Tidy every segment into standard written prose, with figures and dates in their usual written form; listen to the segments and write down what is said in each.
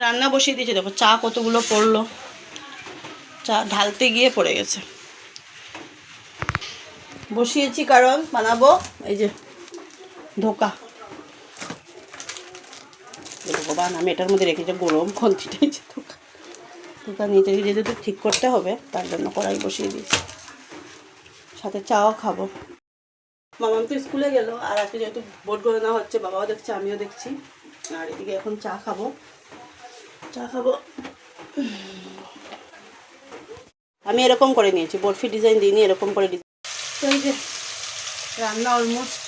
রান্না বসিয়ে দিয়েছি, দেখো চা কতগুলো পড়লো, চা ঢালতে গিয়ে পড়ে গেছে। বসিয়েছি কারণ বানাবো এই যে ধোকা। ভগবান, আমি এটার মধ্যে রেখেছি গরম খন্তিটা, এই যে ধোকা, ধোকা নিচে যেহেতু ঠিক করতে হবে তার জন্য কড়াই বসিয়ে দিয়েছি, সাথে চাও খাবো। মামাম তো স্কুলে গেল, আর আজকে যেহেতু ভোট গণনা হচ্ছে, বাবাও দেখছে আমিও দেখছি, আর এদিকে এখন চা খাবো। আমি এরকম করে নিয়েছি, বরফি ডিজাইন দিইনি, এরকম করে ডিজাইন। তো এই যে রান্না অলমোস্ট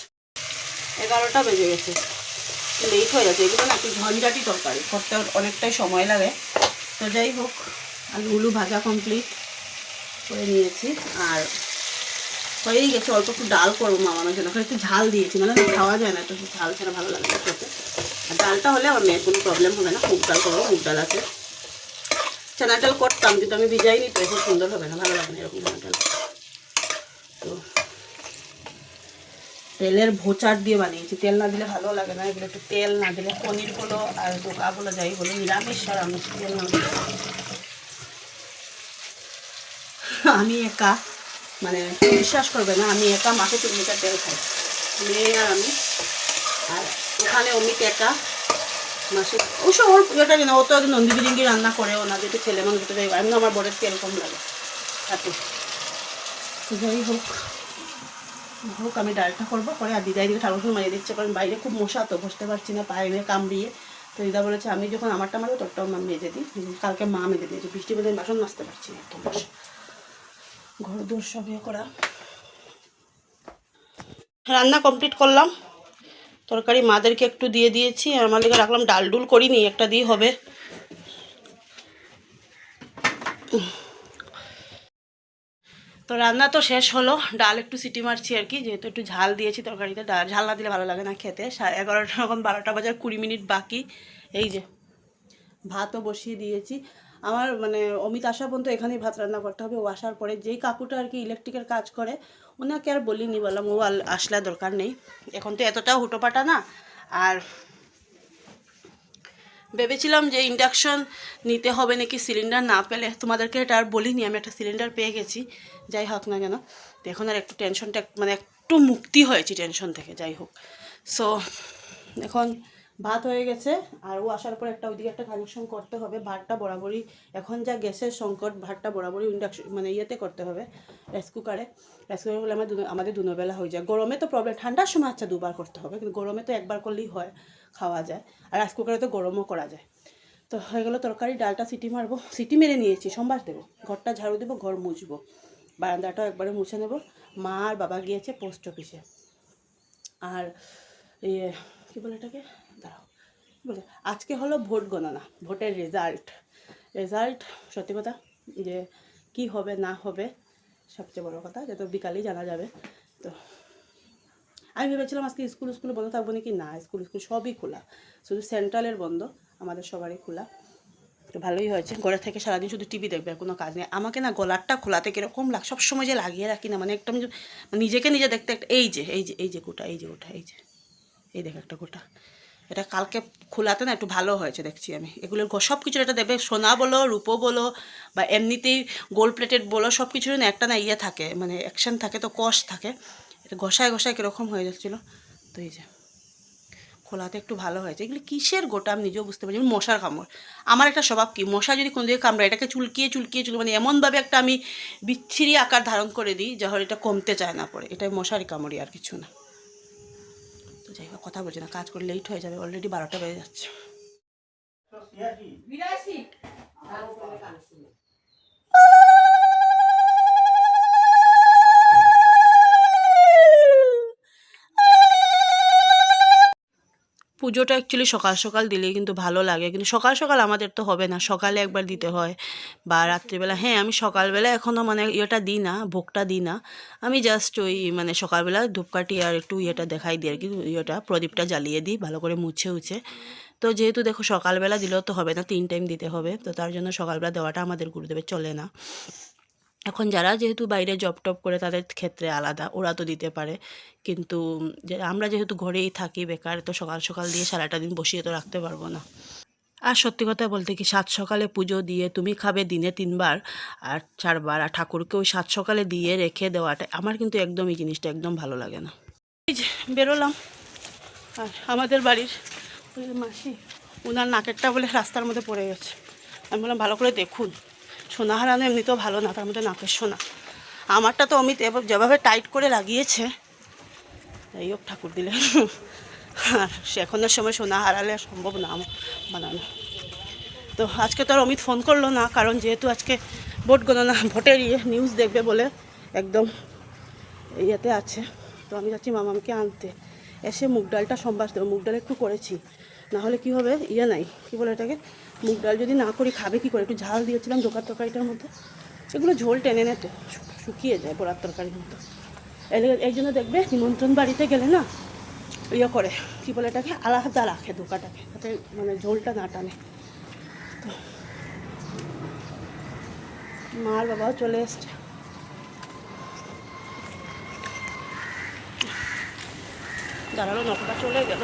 11টা বেজে গেছে, লেট হয়ে গেছে। এগুলো না একটু ঝঞ্ঝাটি তরকারি করতে অনেকটাই সময় লাগে। তো যাই হোক, আলু ভাজা কমপ্লিট করে নিয়েছি, আর হয়েই গেছে। অল্প একটু ডাল করবো মামানোর জন্য, একটু ঝাল দিয়েছি, মানে খাওয়া যায় না, একটু ঝাল ছাড়া ভালো লাগে না খেতে। আর ডালটা হলে আমার মেয়ের কোনো প্রবলেম হবে না। মুগ ডাল করবো, মুগ ডাল আছে। চানা ডাল করতাম কিন্তু আমি ভিজাইনি, তো খুব সুন্দর হবে না, ভালো লাগে না এরকম চানা ডাল। তো তেলের ভোচার দিয়ে বানিয়েছি, তেল না দিলে ভালো লাগে না। এগুলো একটু তেল না দিলে, পনির বলো আর ধোকা বলো যাই বলো, নিরামিষ আর আমিষ, তেল না দিলে। আমি একা, মানে বিশ্বাস করবে না, আমি একা মাসে 3 লিটার তেল খাই, মেয়ে আর আমি। আর ওখানে অমিত একা মাসে, অবশ্য ওর ইয়েটা না, ও তো একদিন নন্দী বিরিঙ্গি রান্না করেও না, যেহেতু ছেলে মানুষ তো যাই, এমন আমার বড়ের তেল কম লাগে তাতে। যাই হোক আমি ডালটা করবো পরে। আর দিদাই দিকে ঠাকুর মারিয়ে দিচ্ছে, কারণ বাইরে খুব মশা, তো বসতে পারছি না, পায়ে কামড়িয়ে। তো দিদা বলেছে আমি যখন আমারটা মারবো তোরটাও মা মেজে দিই। কালকে মা মেজে দিয়েছে, বৃষ্টি বেঁধে বাসন মাজতে পারছি না, একদম বসে ঘর দোর সব ইয়ে করা। রান্না কমপ্লিট করলাম, তরকারি মাদেরকে একটু দিয়ে দিয়েছি, আর আমাদেরকে রাখলাম। ডাল ডুল করিনি, একটা দিয়ে হবে। তো রান্না তো শেষ হলো, ডাল একটু সিটি মারছি আর কি, যেহেতু একটু ঝাল দিয়েছি তরকারিতে। ঝাল না দিলে ভালো লাগে না খেতে। 11টা, এখন 12টা বাজার 20 মিনিট বাকি। এই যে ভাতও বসিয়ে দিয়েছি। আমার মানে অমিত আসা পর্যন্ত এখানেই ভাত রান্না করতে হবে। ও আসার পরে যেই কাকুটা আর কি ইলেকট্রিকের কাজ করে, ওনাকে আর বলিনি, বললাম ও আসলে দরকার নেই, এখন তো এতটাও হুটোপাটা না। আর ভেবেছিলাম যে ইন্ডাকশন নিতে হবে নাকি সিলিন্ডার না পেলে, তোমাদেরকে এটা আর বলিনি, আমি একটা সিলিন্ডার পেয়ে গেছি। যাই হোক না কেন, তো এখন আর একটু টেনশনটা, মানে একটু মুক্তি হয়েছি টেনশন থেকে। যাই হোক, সো এখন ভাত হয়ে গেছে, আর ও আসার পর একটা ওইদিকে একটা কানেকশন করতে হবে। ভাতটা বরাবরই, এখন যা গ্যাসের সংকট, ভাতটা বরাবরই ইন্ডাকশন মানে ইয়েতে করতে হবে, রাইস কুকারে। রাইস কুকারে হলে আমাদের দুবেলা হয়ে যায়। গরমে তো প্রবলেম, ঠান্ডার সময় আচ্ছা 2বার করতে হবে, কিন্তু গরমে তো একবার করলেই হয়, খাওয়া যায়। আর রাইস কুকারে তো গরমও করা যায়। তো হয়ে গেলো তরকারি, ডালটা সিটি মারবো, সিটি মেরে নিয়েছি, সোমবার দেবো। ঘরটা ঝাড়ু দেবো, ঘর মুছবো, বারান্দাটাও একবারে মুছে নেবো। মা আর বাবা গিয়েছে পোস্ট অফিসে। আর ইয়ে কী বলে এটাকে, দাঁড়াও বলে, আজকে হলো ভোট গণনা, ভোটের রেজাল্ট সত্যি কথা যে কি হবে না হবে, সবচেয়ে বড় কথা যে তো বিকালেই জানা যাবে। তো আমি ভেবেছিলাম আজকে স্কুল বন্ধ থাকবো নাকি, না, স্কুল সবই খোলা, শুধু সেন্ট্রালের বন্ধ, আমাদের সবারই খোলা। তো ভালোই হয়েছে, ঘরে থেকে সারাদিন শুধু টিভি দেখবে, আর কোনো কাজ নেই। আমাকে না গলারটা খোলাতে কীরকম লাগে, সবসময় যে লাগিয়ে রাখি না, মানে একটা নিজেকে নিজে দেখতে একটা, এই যে গোটা, এই যে এই দেখ একটা গোটা, এটা কালকে খোলাতে না একটু ভালো হয়েছে দেখছি আমি। এগুলোর সব কিছুর এটা দেবে, সোনা বলো, রূপো বলো, বা এমনিতেই গোল্ড প্লেটেড বলো, সব কিছুর না একটা না ইয়ে থাকে, মানে অ্যাকশন থাকে, তো কষ থাকে। এটা ঘষায় কীরকম হয়ে যাচ্ছিলো। তো এই যে খোলাতে একটু ভালো হয়েছে। এগুলো কিসের গোটা আমি নিজেও বুঝতে পারছি। মশার কামড়, আমার একটা স্বভাব কি, মশা যদি কোনো দিকে কামড়ায় এটাকে চুলকিয়ে মানে এমনভাবে একটা আমি বিচ্ছিরি আকার ধারণ করে দিই, যখন এটা কমতে চায় না পড়ে। এটাই মশারই কামড়ি, আর কিছু না। তো যাই হোক, কথা বলছি না, কাজ করে লেট হয়ে যাবে, অলরেডি 12টা বেজে যাচ্ছে। পুজোটা অ্যাকচুয়ালি সকাল সকাল দিলেই কিন্তু ভালো লাগে, কিন্তু সকাল সকাল আমাদের তো হবে না, সকালে একবার দিতে হয় বা রাত্রিবেলা। হ্যাঁ, আমি সকালবেলা এখনও মানে ইয়েটা দিই না, ভোগটা দিই না। আমি জাস্ট ওই মানে সকালবেলা ধূপকাঠি আর একটু ইয়েটা দেখাই দিই আর কি, ইয়েটা প্রদীপটা জ্বালিয়ে দিই ভালো করে মুছে। তো যেহেতু দেখো সকালবেলা দিলেও তো হবে না, 3 টাইম দিতে হবে, তো তার জন্য সকালবেলা দেওয়াটা আমাদের গুরুদেবের চলে না। এখন যারা যেহেতু বাইরে জব টব করে তাদের ক্ষেত্রে আলাদা, ওরা তো দিতে পারে, কিন্তু আমরা যেহেতু ঘরেই থাকি বেকার, তো সকাল সকাল দিয়ে সারাটা দিন বসিয়ে তো রাখতে পারবো না। আর সত্যি কথা বলতে কি, সাত সকালে পুজো দিয়ে তুমি খাবে দিনে 3 বার আর 4 বার, আর ঠাকুরকে ওই সাত সকালে দিয়ে রেখে দেওয়াটা আমার কিন্তু একদম এই জিনিসটা একদম ভালো লাগে না। এই যে বেরোলাম, আর আমাদের বাড়ির ওই যে মাসি, ওনার নাকেরটা বলে রাস্তার মধ্যে পড়ে গেছে। আমি বললাম ভালো করে দেখুন, সোনা হারানো এমনিতেও ভালো না, তার মধ্যে নাকের সোনা। আমারটা তো অমিত যেভাবে টাইট করে লাগিয়েছে, এই হোক ঠাকুর দিলে। আর সে এখনের সময় সোনা হারালে সম্ভব না আমার বানানো। তো আজকে তো আর অমিত ফোন করলো না, কারণ যেহেতু আজকে ভোট গণনা, ভোটের নিউজ দেখবে বলে একদম ইয়েতে আছে। তো আমি যাচ্ছি মামাকে আনতে, এসে মুগ ডালটা সম্বাস দেবো। মুগ ডাল একটু করেছি, না হলে কী হবে, নাই কী বলে এটাকে, মুগ ডাল যদি না করি খাবে কী করে। একটু ঝাল দিয়েছিলাম জোকার তরকারিটার মধ্যে, এগুলো ঝোল টেনে নেতে শুকিয়ে যায় পোড়ার তরকারির মতো। এই জন্য দেখবে নিমন্ত্রণ বাড়িতে গেলে না করে, কী বলে এটাকে, আলাদা রাখে ধোকাটাকে, যাতে মানে ঝোলটা না টানে। তো মার বাবাও চলে এসছে। দাঁড়ালো, নখটা চলে গেল।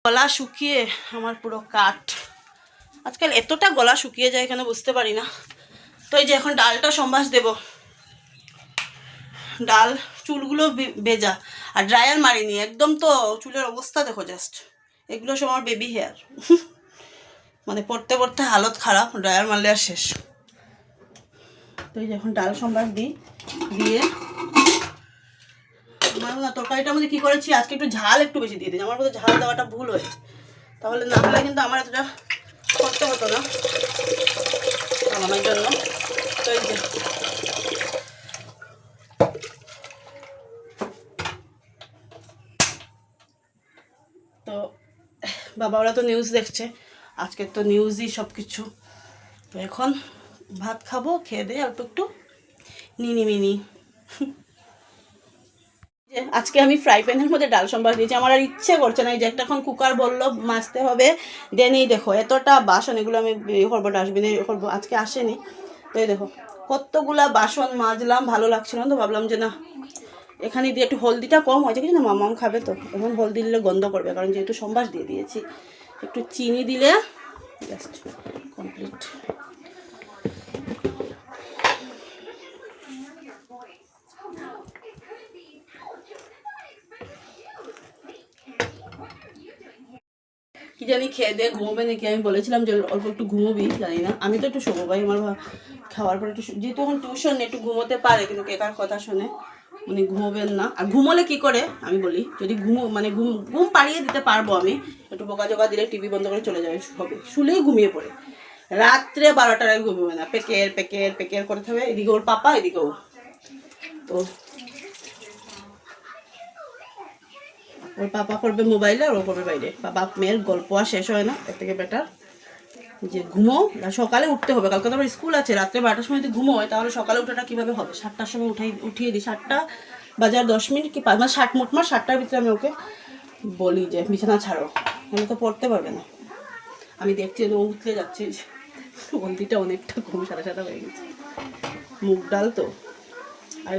গলা শুকিয়ে আমার পুরো কাঠ। আজকাল এতটা গলা শুকিয়ে যায় কেন বুঝতে পারি না। তো এই যে এখন ডালটা সম্বাস দেব। ডাল, চুলগুলো ভেজা, আর ড্রায়ার মারিনি একদম। তো চুলের অবস্থা দেখো জাস্ট, এগুলো সব আমার বেবি হেয়ার। মানে পড়তে পড়তে হালত খারাপ, ড্রায়ার মারলে আর শেষ। তো এই যে এখন ডাল সম্বাস দিই, দিয়ে আমার না তরকারিটার মধ্যে কী করেছি, আজকে একটু ঝাল একটু বেশি দিয়ে দিই। আমার মধ্যে ঝাল দেওয়াটা ভুল হয়েছে, তাহলে না হলে কিন্তু আমার এতটা করতে হতো না আমার জন্য। তো এই যে তো বাবা ওরা তো নিউজ দেখছে, আজকে তো নিউজই সব কিছু। তো এখন ভাত খাবো, খেয়ে দিয়ে অল্প একটু নিনি। আজকে আমি ফ্রাই প্যানের মধ্যে ডাল সম্বাস দিয়েছি, আমার আর ইচ্ছে করছে না। এই যে একটা এখন কুকার বললো মাজতে হবে, দেন এই দেখো এতটা বাসন, এগুলো আমি করবো ডাস্টবিনে করবো, আজকে আসেনি। তো এই দেখো কতগুলা বাসন মাজলাম, ভালো লাগছিল না, তো ভাবলাম যে না এখানে দিয়ে একটু হলদিটা কম হয়েছে কিছু না, মামাম খাবে তো, এখন হলদি দিলে গন্ধ করবে, কারণ যেহেতু সম্বাস দিয়ে দিয়েছি। একটু চিনি দিলে জাস্ট কমপ্লিট। কি জানি খেয়ে দিয়ে ঘুমোবে নাকি, আমি বলেছিলাম যে অল্প একটু ঘুমোবি, জানি না। আমি তো একটু শোবো ভাই, আমার খাওয়ার পর একটু, যেহেতু এখন টিউশন একটু ঘুমোতে পারে, কিন্তু কেকার কথা শুনে উনি ঘুমোবেন না। আর ঘুমোলে কি করে আমি বলি, যদি মানে ঘুম পাড়িয়ে দিতে পারবো আমি, একটু বকাঝকা দিলে টিভি বন্ধ করে চলে যাবে, হবে শুলেই ঘুমিয়ে পড়ে। রাত্রে 12টার আগে ঘুমোবে না, পেকের করতে হবে, এদিকে ওর পাপা এদিকে ও। তো ওর পাপা করবে মোবাইলে আর ও করবে বাইরে। বাবা মেয়ের গল্প আর শেষ হয় না, এর থেকে বেটার যে ঘুমো। সকালে উঠতে হবে, কালকে তো আবার স্কুল আছে। রাত্রে 12টার সময় যদি ঘুমো হয় তাহলে সকালে উঠাটা কীভাবে হবে। 7টার সময় উঠিয়ে দিই, 7টা বাজার 10 মিনিট কি 5 মানে 60 মোটমাট 7টার ভিতরে আমি ওকে বলি যে বিছানা ছাড়ো, আমি তো পড়তে পারবে না। আমি দেখছি ও উঠতে যাচ্ছে, হলদিটা অনেকটা ঘুম সাদা হয়ে গেছে। মুগ ডাল তো, আর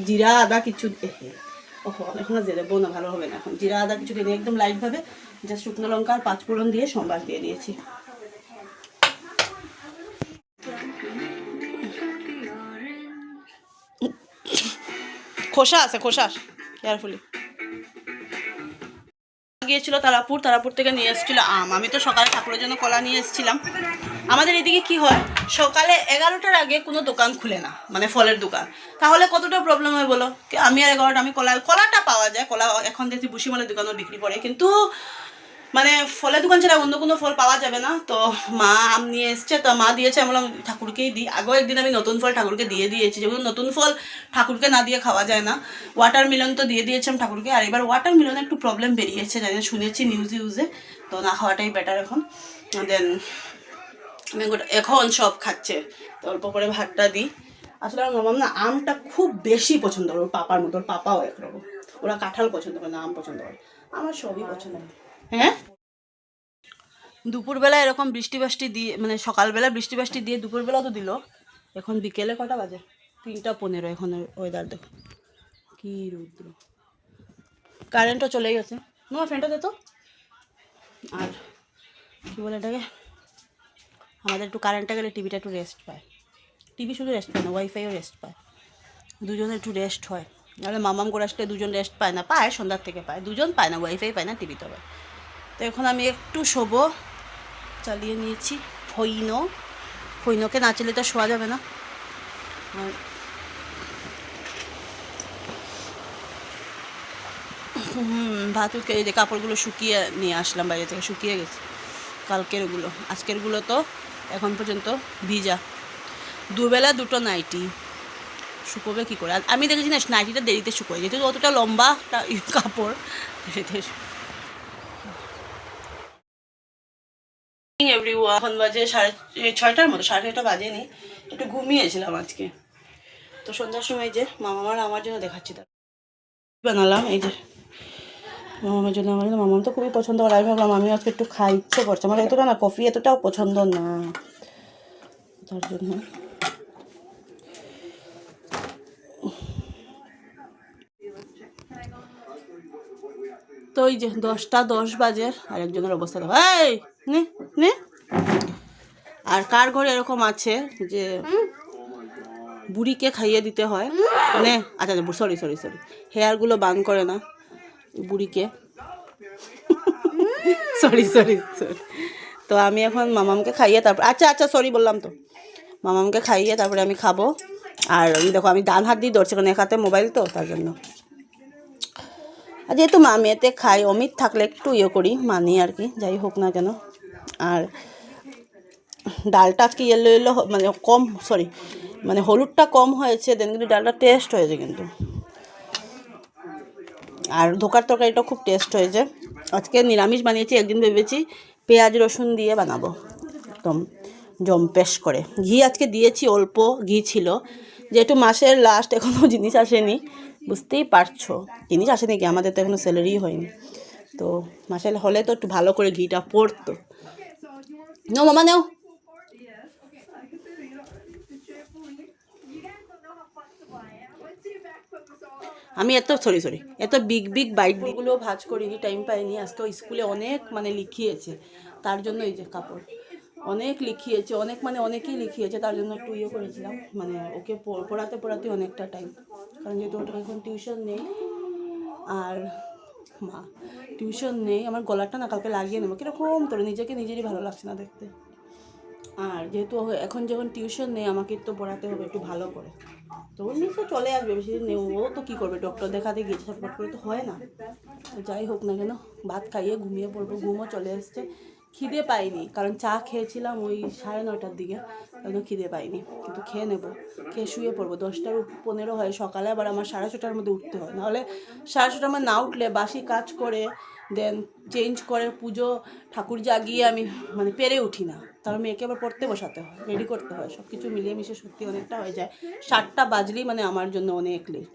জিরা আদা কিছু এখন আর দেবো না, ভালো হবে না। এখন জিরা আদা কিছু দিয়ে একদম লাইটভাবে জাস্ট শুকনো লঙ্কা আর 5 ফোড়ন দিয়ে সম্বাস দিয়ে দিয়েছি। খোসা আছে, খোসা কেয়ারফুলি। গিয়েছিল তারাপুর থেকে নিয়ে এসেছিল আম। আমি তো সকালে ঠাকুরের জন্য কলা নিয়ে এসেছিলাম। আমাদের এদিকে কি হয়, সকালে 11টার আগে কোনো দোকান খুলে না, মানে ফলের দোকান। তাহলে কতটা প্রবলেম হয় বলো। আমি আর 11টা, আমি কলাটা পাওয়া যায়, কলা এখন দেখছি ভুসিমালের দোকানও বিক্রি করে, কিন্তু মানে ফলের দোকান ছাড়া অন্য কোনো ফল পাওয়া যাবে না। তো মা আম নিয়ে এসছে, তো মা দিয়েছে, আমি বললাম ঠাকুরকেই দিই। আগেও একদিন আমি নতুন ফল ঠাকুরকে দিয়ে দিয়েছি, যেগুলো নতুন ফল ঠাকুরকে না দিয়ে খাওয়া যায় না। ওয়াটারমেলন তো দিয়ে দিয়েছিলাম ঠাকুরকে, আর এবার ওয়াটারমেলনে একটু প্রবলেম বেরিয়েছে, জানি না, শুনেছি নিউজে, তো না খাওয়াটাই বেটার এখন। দেন এখন সব খাচ্ছে, তো অল্প করে ভাতটা দিই। আসলে আমার মামাম না আমটা খুব বেশি পছন্দ করে, ওর পাপার মতো। ওর পাপাও একরকম, ওরা কাঁঠাল পছন্দ করে না, আম পছন্দ করে। আমার সবই পছন্দ। হ্যাঁ, দুপুরবেলা এরকম বৃষ্টি দিয়ে, মানে সকালবেলা বৃষ্টি দিয়ে দুপুরবেলা তো দিল। এখন বিকেলে কটা বাজে, 3টা 15। এখন ওয়েদার দেখো কি রুদ্র, কারেন্টও চলে গেছে। তোমার ফ্যানটা দে তো। আর কী বলে এটাকে, আমাদের একটু কারেন্টটা গেলে টিভিটা একটু রেস্ট পায়। টিভি শুধু রেস্ট পায় না, ওয়াইফাইও রেস্ট পায়, দুজনে একটু রেস্ট হয়। নাহলে মামাম করে আসলে দুজন রেস্ট পায় না, পায় সন্ধ্যার থেকে পায়, দুজন পায় না, ওয়াইফাই পায় না, টিভি তো পায়। তো এখন আমি একটু শোবো, চালিয়ে নিয়েছি ফইনোকে না চালিয়ে তো শোয়া যাবে না। আর ভাত উঠকে এই যে কাপড়গুলো শুকিয়ে নিয়ে আসলাম বাইরে থেকে, শুকিয়ে গেছে কালকেরগুলো, আজকেরগুলো তো এখন পর্যন্ত ভিজা। দুবেলা দুটো নাইটি শুকোবে কী করে? আর আমি দেখেছি না নাইটিটা দেরিতে শুকোয়, যেহেতু অতটা লম্বা কাপড় দেরিতে। এভরিওয়ান, এখন বাজে 6:30 মতো, 6:30 বাজেনি, একটু ঘুমিয়েছিলাম আজকে। তো সন্ধ্যার সময় যে মামার আমার জন্য দেখাচ্ছি, তার বানালাম এই যে মামার জন্য, আমার জন্য। মামার তো খুবই পছন্দ করে, আমি ভাবলাম আমি আজকে একটু খাই, ইচ্ছে করছে আমার এতটা না, কফি এতটাও পছন্দ না, তার জন্য। তো ওই যে 10:10 বাজে, আর একজনের অবস্থা দেখো, এই নে নে। আর কার ঘরে এরকম আছে যে বুড়িকে খাইয়ে দিতে হয়, মানে আচ্ছা সরি সরি সরি, হেয়ারগুলো বান করে না বুড়িকে, সরি সরি সরি। তো আমি এখন মামামকে খাইয়ে তারপর, আচ্ছা আচ্ছা সরি বললাম তো, মামামকে খাইয়ে তারপরে আমি খাবো। আর দেখো আমি ডান হাত দিয়ে ধরছি, কারণ এক হাতে মোবাইল তো, তার জন্য। আর যেহেতু মামিয়াতে খাই, অমিত থাকলে একটু ইয়ে করি, মানি আর কি, যাই হোক না কেন। আর ডালটা আজকে ইয়েলো ইয়েলো মানে কম, সরি মানে হলুদটা কম হয়েছে, দেন কিন্তু ডালটা টেস্ট হয়েছে কিন্তু। আর ধোকার তরকারিটা খুব টেস্ট হয়েছে। আজকে নিরামিষ বানিয়েছি, একদিন ভেবেছি পেঁয়াজ রসুন দিয়ে বানাবো একদম জম্পেশ করে। ঘি আজকে দিয়েছি, অল্প ঘি ছিল, যেহেতু মাসের লাস্ট, এখনও জিনিস আসেনি, বুঝতেই পারছো জিনিস আসেনি কি, আমাদের তো এখনও স্যালারিই হয়নি। তো মাসের হলে তো একটু ভালো করে ঘিটা পড়তো। নাও মামা নাও। আমি এত বিগ বিগ বাইটগুলো ভাজ করিনি, টাইম পাইনি আজকে, স্কুলে অনেক মানে লিখিয়েছে, তার জন্য এই যে কাপড় অনেক লিখিয়েছে, অনেক মানে অনেকেই লিখিয়েছে, তার জন্য একটু ইয়ে করেছিলাম, মানে ওকে পড়াতে অনেকটা টাইম, কারণ যেহেতু ওটা এখন টিউশন নেই। আর মা টিউশন নেই, আমার গলাটা না কালকে লাগিয়ে নেবো, কীরকম তোর নিজেকে নিজেরই ভালো লাগছে না দেখতে। আর যেহেতু এখন যখন টিউশন নেই, আমাকে তো পড়াতে হবে একটু ভালো করে, তো ওর নিশ্চয় চলে আসবে, বেশি দিন নেই, ও তো কী করবে, ডক্টর দেখাতে গিয়েছে, সাপোর্ট করে তো হয় না। যাই হোক না কেন, ভাত খাইয়ে ঘুমিয়ে পড়বো, ঘুমও চলে এসছে, খিদে পাইনি, কারণ চা খেয়েছিলাম ওই 9:30টার দিকে, তখন খিদে পাইনি, কিন্তু খেয়ে নেবো, খেয়ে শুয়ে পড়বো। 10:15 হয়, সকালে আবার আমার 6:30টার মধ্যে উঠতে হয়, নাহলে 6:30টার মধ্যে না উঠলে বাসি কাজ করে দেন চেঞ্জ করে পুজো ঠাকুর জাগিয়ে আমি মানে পেরে উঠি না, তার মেয়েকে আবার পড়তে বসাতে হয়, রেডি করতে হয়, সব কিছু মিলিয়ে মিশিয়ে সত্যি অনেকটা হয়ে যায়। 7টা বাজলেই মানে আমার জন্য অনেক লেট।